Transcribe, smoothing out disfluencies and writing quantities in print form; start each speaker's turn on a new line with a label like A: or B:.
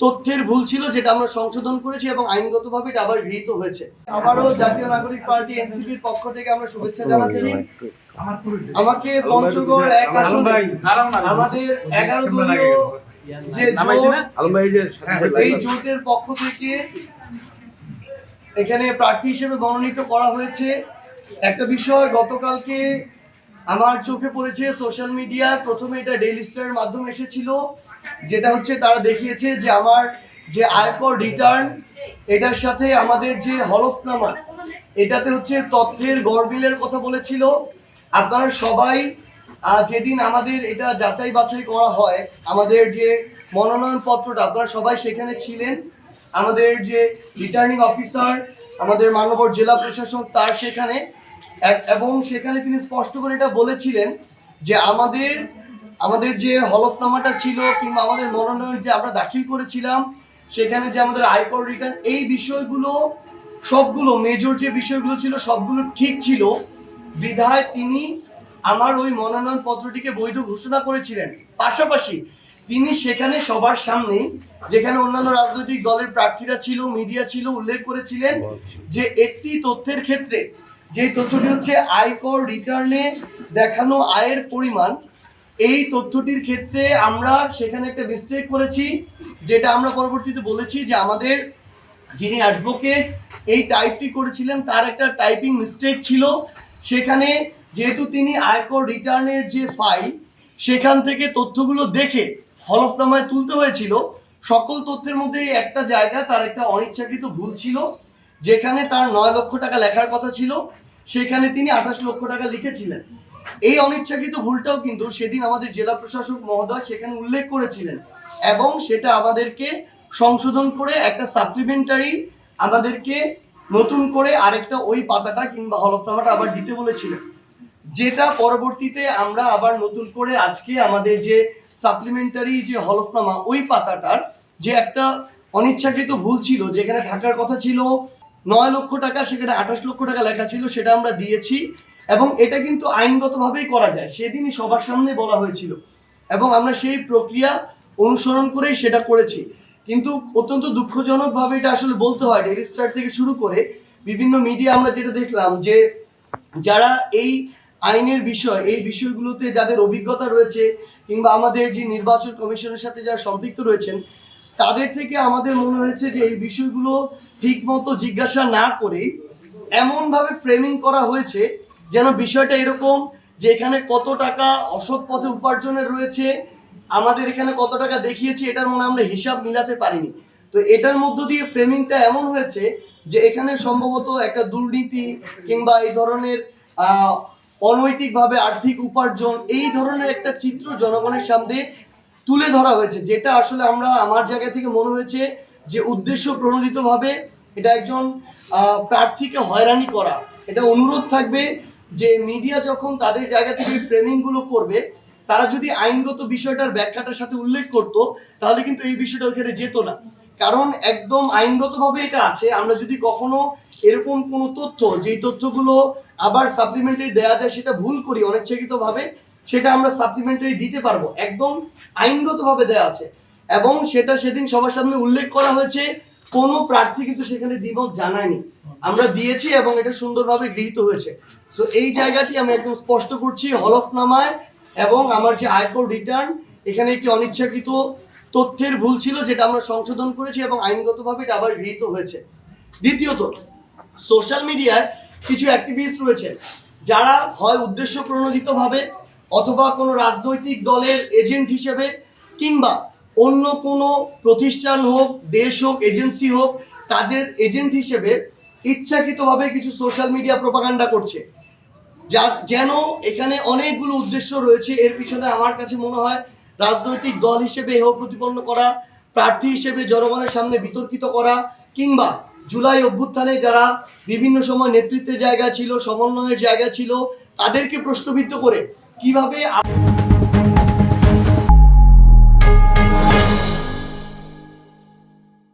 A: তথ্যের ভুল ছিল, যেটা আমরা সংশোধন করেছি এবং আইনগতভাবে এটা আবার গৃহীত হয়েছে। আবারও জাতীয় নাগরিক পার্টি এনসিপির পক্ষ থেকে আমরা শুভেচ্ছা জানাচ্ছি। আমাকে পঞ্চগড় এক আসনে আমাদের 11 দলীয় যে এই জোটের পক্ষ থেকে এখানে প্রার্থী হিসেবে মনোনীত করা হয়েছে। একটা বিষয় গতকালকে আমার চোখে পড়েছে সোশ্যাল মিডিয়ায়, প্রথমে এটা ডেইলি স্টারের মাধ্যমে এসেছিল, যেটা হচ্ছে তারা দেখিয়েছে যে আমার যে আয়কর রিটার্ন এটার সাথে আমাদের যে হলফনামা এটাতে হচ্ছে তথ্যের গরমিলের কথা বলেছিল। আপনারা সবাই যেদিন আমাদের এটা যাচাই বাছাই করা হয়, আমাদের যে মনোনয়ন পত্রটা আপনারা সবাই সেখানে ছিলেন। আমাদের যে রিটার্নিং অফিসার, আমাদের মাননীয় জেলা প্রশাসক তার সেখানে, এবং সেখানে তিনি স্পষ্ট করে এটা বলেছিলেন যে আমাদের যে হলফনামাটা ছিল কিংবা আমাদের মনোনয়ন যে আমরা দাখিল করেছিলাম সেখানে যে আমাদের আয়কর রিটার্ন, এই বিষয়গুলো সবগুলো মেজর যে বিষয়গুলো ছিল সবগুলো ঠিক ছিল বিধায় তিনি আমার ওই মনোনয়ন পত্রটিকে বৈধ ঘোষণা করেছিলেন। পাশাপাশি তিনি সেখানে সবার সামনে, যেখানে অন্যান্য রাজনৈতিক দলের প্রার্থীরা ছিল, মিডিয়া ছিল, উল্লেখ করেছিলেন যে একটি তথ্যের ক্ষেত্রে, যে তথ্যটি হচ্ছে আয়কর রিটার্নে দেখানো আয়ের পরিমাণ, এই তথ্যটির ক্ষেত্রে আমরা সেখানে একটা মিস্টেক করেছি, যেটা আমরা পরবর্তীতে বলেছি যে আমাদের যিনি অ্যাডভোকেট এই টাইপটি করেছিলেন তার একটা টাইপিং মিস্টেক ছিল। সেখানে যেহেতু তিনি আয়কর রিটার্নের যে ফাইল সেখান থেকে তথ্যগুলো দেখে হলফনামায় তুলতে হয়েছিল, সকল তথ্যের মধ্যে একটা জায়গা তার একটা অনিচ্ছাকৃত ভুল ছিল, যেখানে তার 9 লক্ষ টাকা লেখার কথা ছিল সেখানে তিনি 28 লক্ষ টাকা লিখেছিলেন। এই অনিচ্ছাকৃত ভুলটাও কিন্তু সেদিন আমাদের জেলা প্রশাসক মহোদয় সেখানে উল্লেখ করেছিলেন এবং সেটা আমাদেরকে সংশোধন করে একটা সাপ্লিমেন্টারি আমাদেরকে নতুন করে আরেকটা ওই পাতাটা কিংবা হলফনামাটা আবার দিতে বলেছিলেন, যেটা পরবর্তীতে আমরা আবার নতুন করে আজকে আমাদের যে সাপ্লিমেন্টারি যে হলফনামা ওই পাতাটার যে একটা অনিচ্ছাকৃত ভুল ছিল, যেখানে থাকার কথা ছিল 9 লক্ষ টাকা সেখানে 28 লক্ষ টাকা লেখা ছিল, সেটা আমরা দিয়েছি এবং এটা কিন্তু আইনগতভাবেই করা যায়, সেদিনই সবার সামনে বলা হয়েছিল এবং আমরা সেই প্রক্রিয়া অনুসরণ করেই সেটা করেছি। কিন্তু অত্যন্ত দুঃখজনকভাবে এটা আসলে বলতে হয়, ডেইলি স্টার থেকে শুরু করে বিভিন্ন মিডিয়া আমরা যেটা দেখলাম যে যারা এই আইনের বিষয়, এই বিষয়গুলোতে যাদের অভিজ্ঞতা রয়েছে কিংবা আমাদের যে নির্বাচন কমিশনের সাথে যারা সম্পৃক্ত রয়েছেন তাদের থেকে আমাদের মনে হয়েছে যে এই বিষয়গুলো ঠিক মতো জিজ্ঞাসা না করে এমনভাবে ফ্রেমিং করা হয়েছে যেন বিষয়টা এরকম যে এখানে কত টাকা অসৎ পথে উপার্জনের রয়েছে, আমাদের এখানে কত টাকা দেখিয়েছি, এটার মনে আমরা হিসাব মিলাতে পারিনি। তো এটার মধ্য দিয়ে ফ্রেমিংটা এমন হয়েছে যে এখানে সম্ভবত একটা দুর্নীতি কিংবা এই ধরনের অনৈতিকভাবে আর্থিক উপার্জন, এই ধরনের একটা চিত্র জনগণের সামনে তুলে ধরা হয়েছে, যেটা আসলে আমার জায়গা থেকে মনে হয়েছে যে উদ্দেশ্য প্রণোদিতভাবে এটা একজন প্রার্থীকে হয়রানি করা। এটা অনুরোধ থাকবে যে মিডিয়া যখন তাদের জায়গা থেকে ফ্রেমিংগুলো করবে তারা যদি আইনগত বিষয়টার ব্যাখ্যাটার সাথে উল্লেখ করতো তাহলে কিন্তু এই বিষয়টা ওখানে যেত না, কারণ একদম আইনগতভাবে এটা আছে। আমরা যদি কখনো এরকম কোনো তথ্য, যেই তথ্যগুলো আবার সাপ্লিমেন্টারি দেওয়া যায় সেটা ভুল করি অনিচ্ছাকৃতভাবে, সেটা আমরা সাপ্লিমেন্টারি দিতে পারবো, একদম আইনগতভাবে দেওয়া আছে এবং সেটা সেদিন সবার সামনে উল্লেখ করা হয়েছে। কোনো প্রার্থী কিন্তু সেখানে দ্বিমত জানায়নি, আমরা দিয়েছি এবং এটা সুন্দরভাবে গৃহীত হয়েছে। সো এই জায়গাটি আমি একদম স্পষ্ট করছি, হলফনামায় এবং আমার যে আয়কর রিটার্ন এখানে একটি অনিচ্ছাকৃত তথ্যের ভুল ছিল, যেটা আমরা সংশোধন করেছি এবং আইনগতভাবে এটা আবার গৃহীত হয়েছে। দ্বিতীয়ত, সোশ্যাল মিডিয়ায় কিছু অ্যাক্টিভিস্ট রয়েছে যারা হয় উদ্দেশ্য প্রণোদিতভাবে অথবা কোনো রাজনৈতিক দলের এজেন্ট হিসেবে কিংবা অন্য কোনো প্রতিষ্ঠান হোক, দেশ হোক, এজেন্সি হোক, তাদের এজেন্ট হিসেবে ইচ্ছাকৃতভাবে কিছু সোশ্যাল মিডিয়া প্রোপাগান্ডা করছে, যেন এখানে অনেকগুলো উদ্দেশ্য রয়েছে। এর পিছনে আমার কাছে মনে হয় রাজনৈতিক দল হিসেবে হেয় প্রতিপন্ন করা, প্রার্থী হিসেবে জনগণের সামনে বিতর্কিত করা, কিংবা জুলাই অভ্যুত্থানে যারা বিভিন্ন সময় নেতৃত্বের জায়গা ছিল, সমন্বয়ের জায়গা ছিল, তাদেরকে প্রশ্নবিদ্ধ করে কিভাবে